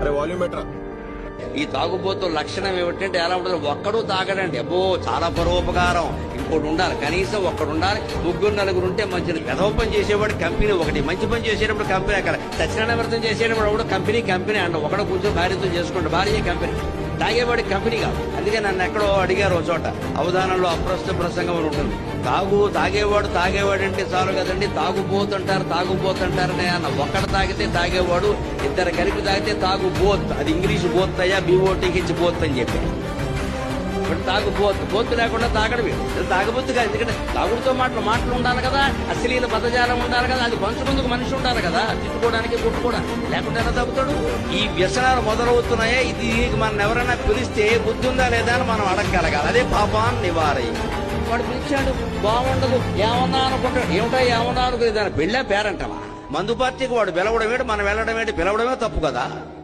అరే volume better. ఈ తాగుబోతు లక్షణం ఏమిటంటే ఎలా ఉంటుంది? ఒక్కడు తాగడండి, అబ్బో చాలా పరోపకారం. ఇంకోటి ఉండాలి, కనీసం ఒక్కడు ఉండాలి. ముగ్గురు నలుగురు ఉంటే మంచిది. పెదవ పని చేసేవాడు కంపెనీ ఒకటి, మంచి పని చేసేటప్పుడు కంపెనీ అక్కడ, సత్యనారాయణ వ్రతం చేసేటప్పుడు ఒకడు కంపెనీ అంట. ఒకడు కూర్చొని భార్యతో చేసుకుంటే భార్య కంపెనీ, తాగేవాడి కంపెనీ కాదు. అందుకే నన్ను ఎక్కడో అడిగారు ఒక చోట, అవధానంలో అప్రస్తుత ప్రసంగం అని ఉంటుంది. తాగేవాడు అంటే చాలు కదండి, తాగుబోతుంటారని అన్న. ఒక్కడ తాగితే తాగేవాడు, ఇద్దరు కలిపి తాగితే తాగుబోత్. అది ఇంగ్లీష్ బోత్ అయ్యా, బీఓటీకి బోత్ అని చెప్పి. బోత్ లేకుండా తాగడమే తాగబోతు కాదు. ఎందుకంటే తాగుడుతో మాటలు ఉండాలి కదా, అశ్లీల పదజాలం ఉండాలి కదా, అది పంచుకుందుకు మనిషి ఉండాలి కదా, తిట్టుకోవడానికి కొట్టుకోవడానికి. లేకుండా ఎలా తాగుతాడు? ఈ వ్యసనాలు మొదలవుతున్నాయా, ఇది మనం ఎవరైనా పిలిస్తే బుద్ధి ఉందా లేదా అని మనం అడగగలగాలి. అదే పాపాన్ని నివారై. వాడు పిలిచాడు, బాగుండదు, ఏమన్నా అనుకుంటాడు. ఏమన్నా అనుకునే దాని పెళ్ళా పేరంటమా? మందు పార్టీకి వాడు పిలవడం ఏంటి, మనం వెళ్ళడం ఏంటి? పిలవడమే తప్పు కదా.